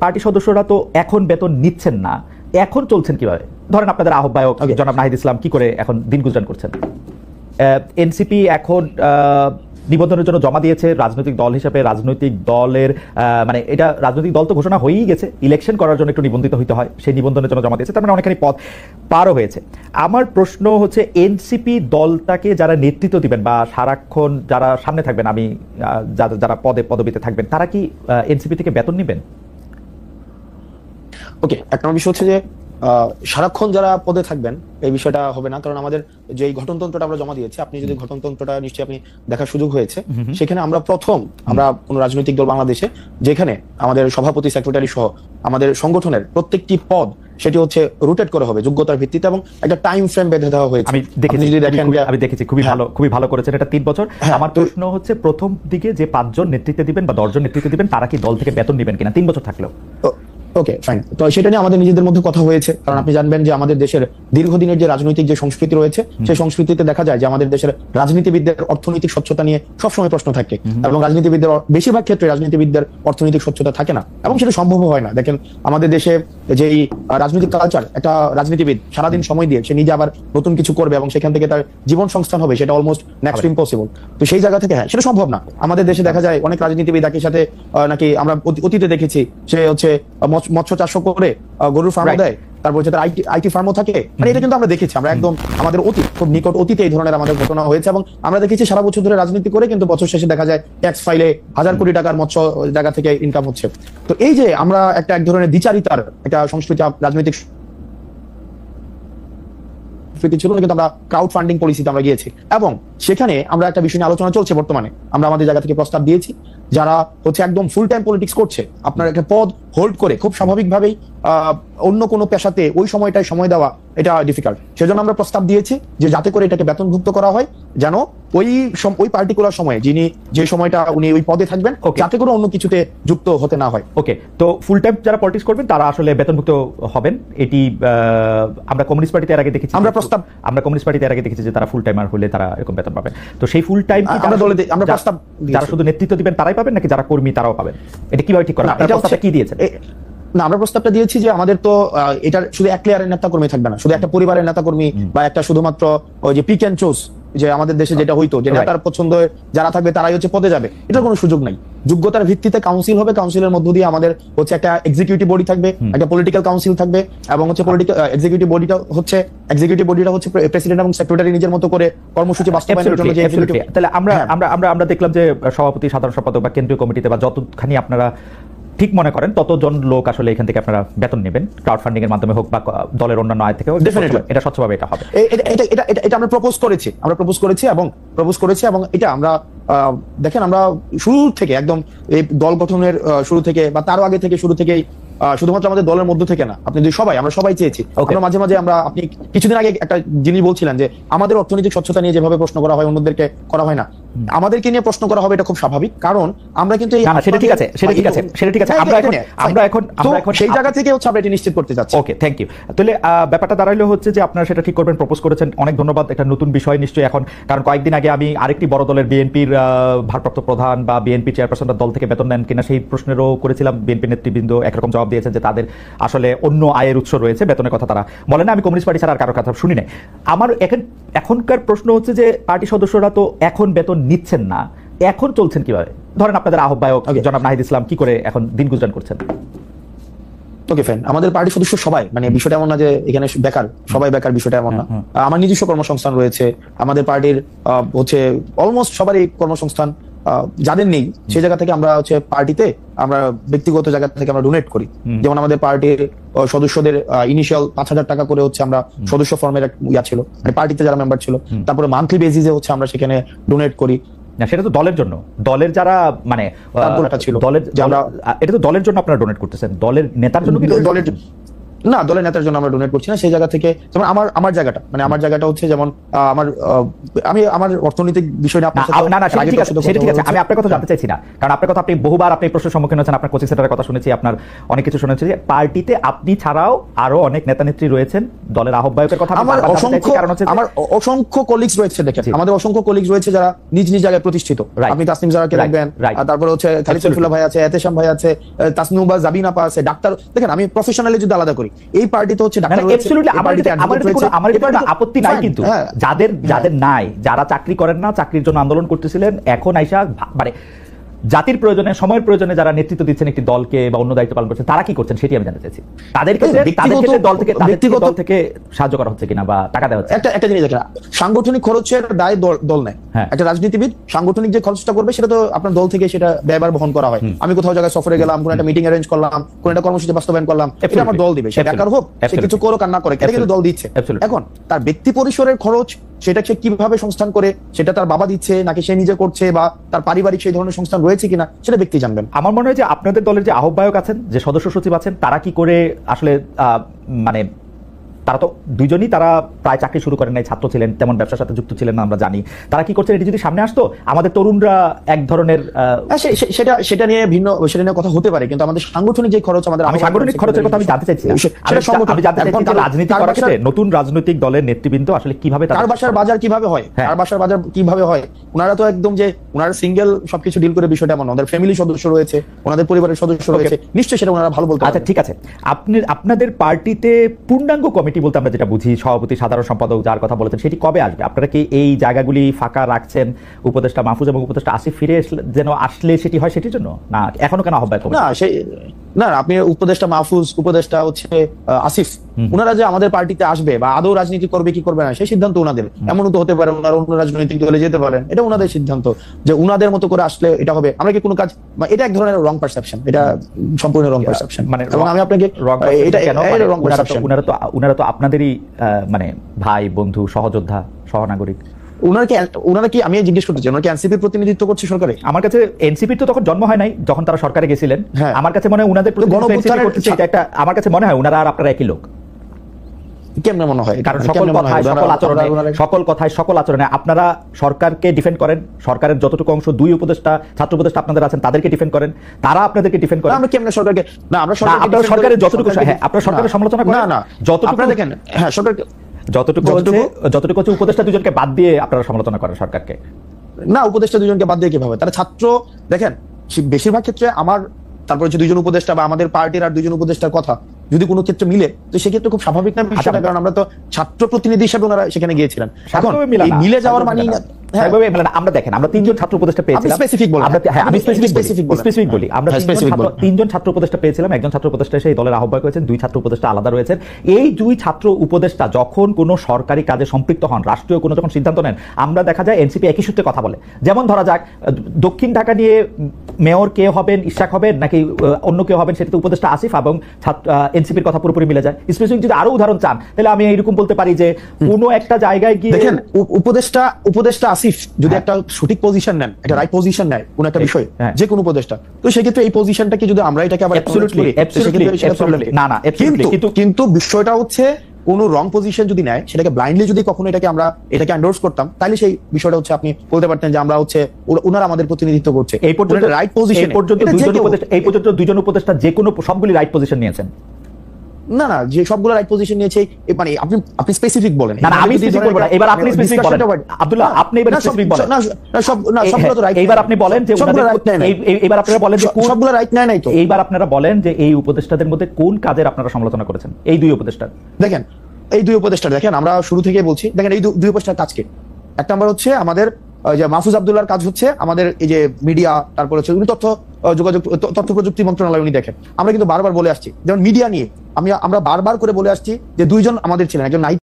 Party সদস্যরা তো এখন বেতন নিচ্ছেন না, এখন চলছেন কিভাবে? ধরেন আপনাদের আহ্বায়ক জনাব নাহিদ ইসলাম কি করে এখন দিন গুজরান করছেন? এনসিপি এখন নিবন্ধনের জন্য জমা দিয়েছে রাজনৈতিক দল হিসেবে। রাজনৈতিক দলের মানে এটা রাজনৈতিক দল তো ঘোষণা হয়েই গেছে, ইলেকশন করার জন্য একটু নিবন্ধিত হইতে হয়, সেই নিবন্ধনের জন্য জমা দিয়েছে, তার মানে অনেকখানি পথ পারও হয়েছে। আমার প্রশ্ন হচ্ছে, এনসিপি দলটাকে যারা নেতৃত্ব দিবেন বা সারাক্ষণ যারা সামনে থাকবেন, আমি যারা পদবিতে থাকবেন, তারা কি এনসিপি থেকে বেতন নেবেন? ওকে, এক নম্বর বিষয় হচ্ছে যে সারাক্ষণ যারা পদে থাকবেন এই বিষয়টা হবে না, কারণ আমাদের যে গঠনতন্ত্রটা আমরা জমা দিয়েছি, আপনি যদি গঠনতন্ত্রটা নিশ্চয়ই আপনি দেখার সুযোগ হয়েছে, সেখানে আমরা কোন রাজনৈতিক দল বাংলাদেশে যেখানে আমাদের সভাপতি, সেক্রেটারি সহ আমাদের সংগঠনের প্রত্যেকটি পদ সেটি হচ্ছে রোটেট করা হবে যোগ্যতার ভিত্তিতে এবং একটা টাইম ফ্রেম বেঁধে দেওয়া হয়েছে। আমি দেখেছি খুবই ভালো করেছেন, এটা 3 বছর। আমার প্রশ্ন হচ্ছে, প্রথম দিকে যে 5 জন নেতৃত্ব দিবেন বা 10 জন নেতৃত্ব দিবেন, তারা কি দল থেকে বেতন নেবেন কিনা 3 বছর থাকলেও? ওকে, ফাইন। তো সেটা নিয়ে আমাদের নিজেদের মধ্যে কথা হয়েছে, কারণ আপনি জানবেন যে আমাদের দেশের দীর্ঘদিনের যে রাজনৈতিক যে সংস্কৃতি রয়েছে, সেই সংস্কৃতিতে দেখা যায় যে আমাদের দেশের রাজনীতিবিদদের অর্থনৈতিক স্বচ্ছতা নিয়ে সবসময় প্রশ্ন থাকে, এবং রাজনীতিবিদদের বেশিরভাগ ক্ষেত্রে রাজনীতিবিদদের অর্থনৈতিক স্বচ্ছতা থাকে না, এবং সেটা সম্ভব হয় না। দেখেন আমাদের দেশে যে রাজনৈতিক কালচার, একটা রাজনীতিবিদ সারাদিন সময় দিয়ে সে নিজে আবার নতুন কিছু করবে এবং সেখান থেকে তার জীবন সংস্থান হবে, সেটা অলমোস্ট নেক্সট ইম্পসিবল। তো সেই জায়গা থেকে সেটা সম্ভব না। আমাদের দেশে দেখা যায় অনেক রাজনীতিবিদ একই সাথে নাকি আমরা অতীতে দেখেছি, সে হচ্ছে মৎস্য চাষ করে গরুর ফার্মও দেয়, তারপর হচ্ছে তার আইটি ফার্মও থাকে। মানে এটা কিন্তু আমরা দেখেছি, আমরা একদম আমাদের খুব নিকট অতীতে এই ধরনের আমাদের ঘটনা হয়েছে, এবং আমরা দেখেছি সারা বছর ধরে রাজনীতি করে কিন্তু বছর শেষে দেখা যায় ট্যাক্স ফাইলে 1000 কোটি টাকার মৎস্য জায়গা থেকে ইনকাম হচ্ছে। তো এই যে আমরা এক ধরনের দ্বিচারিতার একটা সংস্কৃতি, রাজনৈতিক ছিল, কিন্তু আমরা ক্রাউড ফান্ডিং পলিসিতে আমরা গিয়েছি, এবং সেখানে আমরা একটা বিষয় নিয়ে আলোচনা চলছে বর্তমানে। আমরা আমাদের জায়গা থেকে প্রস্তাব দিয়েছি, যারা হচ্ছে একদম ফুল টাইম পলিটিক্স করছে, আপনার একটা পদ হোল্ড করে খুব স্বাভাবিকভাবেই অন্য কোনো পেশাতে ওই সময়টায় সময় দেওয়া এটা ডিফিকাল্ট। সেজন্য আমরা প্রস্তাব দিয়েছি যে যাতে করে এটাকে বেতনভুক্ত করা হয়, যেন ওই পার্টিকুলার সময়ে যিনি যে সময়টা উনি ওই পদে থাকবেন, যাতে করে অন্য কিছুতে যুক্ত হতে না হয়। ওকে, তো ফুল টাইম যারা পলিটিক্স করবেন তারা আসলে বেতনভুক্ত হবেন। এটি আমরা কমিউনিস্ট পার্টিতে এর আগে দেখেছি, যে তারা ফুল টাইমার হলে তারা এরকম বেতন পাবেন। তো সেই ফুল টাইম আমরা প্রস্তাব যারা শুধু নেতৃত্ব দিবেন তারাই পাবেন, নাকি যারা কর্মী তারাও পাবেন? এটা কিভাবে ঠিক করেন? আপনারা প্রস্তাবটা কি দিয়েছেন? না, আমরা প্রস্তাবটা দিয়েছি যে আমাদের তো এটা শুধু এক লেয়ারের নেতা কর্মী থাকবে না, শুধু একটা পরিবারের নেতা কর্মী বা একটা শুধুমাত্র ওই যে পিক এন্ড চুজ, যে আমাদের দেশে যেটা হইতো যে নেতার পছন্দ যারা থাকবে তারাই হচ্ছে পদে যাবে, এটার কোনো সুযোগ নাই। যোগ্যতার ভিত্তিতে কাউন্সিল হবে, কাউন্সিলের মধ্য দিয়ে আমাদের হচ্ছে একটা এক্সিকিউটিভ বডি থাকবে, একটা পলিটিক্যাল কাউন্সিল থাকবে, এবং হচ্ছে এক্সিকিউটিভ বডিটা হচ্ছে প্রেসিডেন্ট এবং সেক্রেটারি নিজের মতো করে কর্মসূচি বাস্তবায়নের জন্য যে এক্সিকিউটিভ। তাহলে আমরা দেখলাম যে সভাপতি, সাধারণ সম্পাদক বা কেন্দ্রীয় কমিটিতে বা যতখানি আপনারা ঠিক মনে করেন ততজন লোক আসলে এখান থেকে আপনারা বেতন নেবেন, ক্রাউড ফান্ডিং এর মাধ্যমে হোক বা দলের অন্যান্য আয় থেকে হোক, এটা স্বচ্ছভাবে এটা হবে। এটা আমরা প্রপোজ করেছি এবং এটা আমরা দেখেন আমরা শুরু থেকে একদম এই দল গঠনের শুরু থেকে বা তারও আগে থেকে শুরু থেকেই শুধুমাত্র আমাদের দলের মধ্য থেকে না, আপনি যদি আমরা সবাই চেয়েছি। মাঝে মাঝে আপনি কিছুদিন আগে একটা জিনিস বলছিলেন যে আমাদের অর্থনৈতিক স্বচ্ছতা নিয়ে যেভাবে প্রশ্ন করা হয় অন্যদেরকে করা হয় না, আমাদেরকে নিয়ে প্রশ্ন করা হবে, এটা খুব স্বাভাবিক, কারণ আমরা কিন্তু সেটা ঠিক আছে আমরা এখন সেই জায়গা থেকে হচ্ছে আমরা এটা নিশ্চিত করতে যাচ্ছি। ওকে, থ্যাংক ইউ। তাহলে ব্যাপারটা দাঁড়াইলো হচ্ছে যে আপনারা সেটা ঠিক করবেন, প্রপোজ করেছেন, অনেক ধন্যবাদ। একটা নতুন বিষয় নিশ্চয়ই এখন, কারণ কয়েকদিন আগে আমি আরেকটি বড় দলের বিএনপির ভারপ্রাপ্ত প্রধান বা বিএনপি চেয়ারপারসনরা দল থেকে বেতন নেন কিনা সেই প্রশ্নেরও করেছিলাম। বিএনপি নেতৃবৃন্দ একরকম জবাব দিয়েছেন যে তাদের আসলে অন্য আয়ের উৎস রয়েছে, বেতনের কথা তারা বলেন না। আমি কমিউনিস্ট পার্টি ছাড়া আর কারোর কথা শুনি নাই। আমার এখনকার প্রশ্ন হচ্ছে যে পার্টি সদস্যরা তো এখন বেতন নিচ্ছেন না, এখন চলছেন কিভাবে? ধরেন আপনাদের আহ্বায়ক জনাব নাহিদ ইসলাম কি করে এখন দিন গুজরান করছেন? ওকে, ফাইন। আমাদের পার্টি সদস্য সবাই, মানে বিষয়টা এমন না যে এখানে বেকার, সবাই বেকার, বিষয়টা এমন না। আমার নিজস্ব কর্মসংস্থান রয়েছে, আমাদের পার্টির হচ্ছে অলমোস্ট সবারই কর্মসংস্থান। যাদের নেই সেই জায়গা থেকে আমরা হচ্ছে পার্টিতে আমরা ব্যক্তিগত জায়গা থেকে আমরা ডোনেট করি। যেমন আমাদের পার্টির সদস্যদের ইনিশিয়াল 5000 টাকা করে হচ্ছে আমরা সদস্য ফর্মের ইয়া ছিল, মানে পার্টিতে যারা মেম্বার ছিল, তারপরে মান্থলি বেসিসে হচ্ছে আমরা সেখানে ডোনেট করি। না, সেটা তো দলের জন্য, দলের যারা মানে ছিল দলের, এটা তো দলের জন্য আপনারা ডোনেট করতেছেন, দলের নেতার জন্য কি? না, দলের নেতার জন্য আমরা ডোনেট করছি না। সেই জায়গা থেকে যেমন আমার জায়গাটা, মানে আমার জায়গাটা হচ্ছে যেমন আমি আমার অর্থনৈতিক বিষয় নিয়ে আপনার সাথে না সেটা ঠিক আছে, আমি আপনার কথা জানতে চাইছি না, কারণ আপনার কথা আপনি বহুবার আপনি প্রশ্নের সম্মুখীন হয়েছেন, আপনার কোচিং সেন্টারের কথা শুনেছি, আপনার অনেক কিছু শুনেছি যে পার্টিতে আপনি ছাড়াও আরো অনেক নেতা নেত্রী রয়েছেন, দলের আহ্বায়কের কথা আমার অসংখ্য কলিগস রয়েছে। দেখেন আমাদের অসংখ্য কলিগস রয়েছে যারা নিজ নিজ জায়গায় প্রতিষ্ঠিত। আপনি তাসনিম জারাকে দেখবেন, তারপরে হচ্ছে খালিদ সাইফুল্লাহ ভাই আছে, এতেশাম ভাই আছে, তাসনুবা জাবিনা পা আছে, ডাক্তার। দেখেন আমি প্রফেশনালি যদি আলাদা করি, এই পার্টিতে হচ্ছে ডাক্তার রয়েছে, আমার কোনো আপত্তি নাই, কিন্তু যাদের নাই, যারা চাকরি করেন না, চাকরির জন্য আন্দোলন করতেছিলেন, এখন আইসা মানে জাতির প্রয়োজনে, সময়ের প্রয়োজনে যারা নেতৃত্ব দিচ্ছেন একটি দলকে বা অন্য দায়িত্ব পালন করছেন, তারা কি করছেন সেটি আমি জানতে চাইছি। তাদেরকে দল থেকে সাহায্য করা হচ্ছে কিনা বা টাকা দেওয়া হচ্ছে। একটা জিনিস দেখেন, সাংগঠনিক খরচের দায় দল নেয়। একটা রাজনীতিবিদ সাংগঠনিক যে খরচটা করবে সেটা তো আপনার দল থেকে সেটা ব্যয়ভার বহন করা হয়। আমি কোথাও জায়গায় সফরে গেলাম, কোন একটা মিটিং অ্যারেঞ্জ করলাম, কোন একটা কর্মসূচি বাস্তবায়ন করলাম, এটা আমার দল দিবে। সেটা একার হোক, সে কিছু করুক আর না করে, এটা কিন্তু দল দিচ্ছে। এখন তার ব্যক্তি পরিসরের খরচ সেটা সে কিভাবে সংস্থান করে, সেটা তার বাবা দিচ্ছে নাকি সে নিজে করছে, বা তার পারিবারিক সেই ধরনের সংস্থান রয়েছে কিনা, সেটা ব্যক্তি জানবেন। আমার মনে হয় যে আপনাদের দলের যে আহ্বায়ক আছেন, যে সদস্য সচিব আছেন, তারা কি করে আসলে মানে তারা তো দুইজনই তারা প্রায় চাকরি শুরু করেন নাই, ছাত্র ছিলেন, তেমন ব্যবসার সাথে যুক্ত ছিলেন না, আমরা জানি। তারা কি করছেন, এটি যদি সামনে আসতো আমাদের তরুণরা এক ধরনের সেটা নিয়ে ভিন্ন, সেটা নিয়ে কথা হতে পারে, কিন্তু আমাদের সাংগঠনিক যে খরচ, আমাদের সাংগঠনিক খরচের কথা আমি জানতে চাইছি। আমি জানতে চাইছি যে রাজনীতি করার ক্ষেত্রে নতুন রাজনৈতিক দলের নেতৃবৃন্দ আসলে কিভাবে, কার বাসার বাজার কিভাবে হয়, কার বাসার বাজার কিভাবে হয়। ওনারা তো একদম যে ওনারা সিঙ্গেল সবকিছু ডিল করে বিষয়টা এমন, ওনাদের ফ্যামিলি সদস্য রয়েছে, ওনাদের পরিবারের সদস্য রয়েছে, নিশ্চয়ই সেটা ওনারা ভালো বলতে পারবেন। আচ্ছা ঠিক আছে, আপনাদের পার্টিতে পূর্ণাঙ্গ কমিটি বলতে আমরা যেটা বুঝি, সভাপতি, সাধারণ সম্পাদক, যার কথা বলেছেন, সেটি কবে আসবে? আপনারা কি এই জায়গাগুলি ফাঁকা রাখছেন উপদেষ্টা মাহফুজ এবং উপদেষ্টা আসিফ ফিরে যেন আসলে সেটি হয়, সেটির জন্য? না এখনো কেন আহ্বায়ক? না, আপনি উপদেষ্টা মাহফুজ, উপদেষ্টা হচ্ছে আসিফ, ওনারা যে আমাদের পার্টিতে আসবে বা আদৌ রাজনীতি করবে কি করবে না, সেই সিদ্ধান্ত ওনাদের। এমনও তো হতে পারে ওনারা অন্য রাজনৈতিক দলে যেতে পারেন, এটা ওনাদের সিদ্ধান্ত, যে ওনাদের মতো করে আসলে এটা হবে। আমরা কি কোনো কাজ, এটা এক ধরনের রং পারসেপশন, এটা সম্পূর্ণ রং পারসেপশন। মানে এবং আমি আপনাকে ওনারা তো আপনাদেরই মানে ভাই, বন্ধু, সহযোদ্ধা, সহনাগরিক। ওনারা কি, আমি জিজ্ঞেস করতে চাই, ওনারা কি এনসিপির প্রতিনিধিত্ব করছে সরকারে? আমার কাছে এনসিপির তো তখন জন্ম হয় নাই যখন তারা সরকারে গেছিলেন। আমার কাছে মনে হয় ওনাদের আমার কাছে মনে হয় ওনারা আর আপনারা একই লোক। কেমনে মনে হয়? কারণ সকল কথায় সকল আচরণে আপনারা সরকারকে ডিফেন্ড করেন, সরকারের যতটুকু অংশ দুই উপদেষ্টা, ছাত্র উপদেষ্টা আপনাদের আছেন, তাদেরকে ডিফেন্ড করেন, তারা আপনাদেরকে ডিফেন্ড করেন। আমরা কেমনে সরকারকে, না আমরা সরকারের যতটুকু, হ্যাঁ আপনারা সরকারের সমালোচনা করেন, না যতটুকু দেখেন, হ্যাঁ সরকারকে যতটুকু হচ্ছে উপদেষ্টা দুজনকে বাদ দিয়ে আপনারা সমালোচনা করেন সরকারকে। না, উপদেষ্টা দুজনকে বাদ দিয়ে কিভাবে? তারা ছাত্র, দেখেন বেশিরভাগ ক্ষেত্রে আমার, তারপর হচ্ছে দুইজন উপদেষ্টা বা আমাদের পার্টির আর দুইজন উপদেষ্টার কথা যদি কোনো ক্ষেত্রে মিলে, তো সেক্ষেত্রে খুব স্বাভাবিক না বিষয়টা, কারণ আমরা তো ছাত্র প্রতিনিধি হিসেবে ওনারা সেখানে গিয়েছিলেন। এখন মিলে যাওয়ার মানে আমরা দেখেন, আমরা তিনজন ছাত্র উপদেষ্টা পেয়েছিলাম, তিনজন ছাত্র উপদেষ্টা পেয়েছিলাম, একজন ছাত্র উপদেষ্টা সেই দলের আহ্বায়ক হয়েছেন, দুই ছাত্র উপদেষ্টা আলাদা রয়েছেন। এই দুই ছাত্র উপদেষ্টা যখন কোনো সরকারি কাজে সম্পৃক্ত হন, রাষ্ট্রীয় কোনো যখন সিদ্ধান্ত নেন, আমরা দেখা যায় এনসিপি একই সূত্রে কথা বলে। যেমন ধরা যাক দক্ষিণ ঢাকা নিয়ে মেয়র কে হবেন, ইশাক হবেন নাকি অন্য কেউ হবেন, সেটাতে উপদেষ্টা আসিফ এবং এনসিপির কথা পুরোপুরি মিলে যায়। স্পেসিফিক যদি আরো উদাহরণ চান, তাহলে আমি এইরকম বলতে পারি যে কোনো একটা জায়গায় গিয়ে দেখেন উপদেষ্টা আসিফ যদি একটা সঠিক পজিশন নেন, একটা রাইট পজিশন নেয় কোন একটা বিষয়, যে কোনো উপদেষ্টা, তো সেক্ষেত্রে এই পজিশনটাকে যদি আমরা এটাকে আবার কিন্তু বিষয়টা হচ্ছে কোন রং পজিশন যদি নেয়, সেটাকে ব্লাইন্ডলি যদি কখনো এটাকে এন্ডোর্স করতাম, তাহলে সেই বিষয়টা হচ্ছে আপনি বলতে পারতেন যে আমরা হচ্ছে ওনারা আমাদের প্রতিনিধিত্ব করছে। এই পর্যন্ত রাইট পজিশন, এই পর্যন্ত দুজন উপদেষ্টা যে কোনো সবগুলি রাইট পজিশন নিয়েছেন। না যে সবগুলো রাইট পজিশন নিয়েছে, মানে আপনি স্পেসিফিক বলেন। না আমি স্পেসিফিক বলবো না, এবার আপনি স্পেসিফিক বলেন আব্দুল্লাহ, আপনি এবার স্পেসিফিক বলেন। না সবগুলো তো রাইট। এবার আপনি বলেন যে এবার আপনারা বলেন যে সবগুলো রাইট নাই তো। এইবার আপনারা বলেন যে এই উপদেষ্টাদের মধ্যে কোন কাজের আপনারা সমালোচনা করেছেন? এই দুই উপদেষ্টা দেখেন, এই দুই উপদেষ্টা দেখেন, আমরা শুরু থেকে বলছি, দেখেন এই দুই উপদেষ্টার কাজকে, এক নাম্বার হচ্ছে আমাদের যে মাহফুজ আব্দুল্লাহর কাজ হচ্ছে আমাদের এই যে মিডিয়া, তারপর হচ্ছে উনি তথ্য প্রযুক্তি মন্ত্রণালয় উনি দেখেন। আমরা কিন্তু বারবার বলে আসছি, যেমন মিডিয়া নিয়ে আমরা বারবার করে বলে আসছি যে দুইজন আমাদের ছিলেন, একজন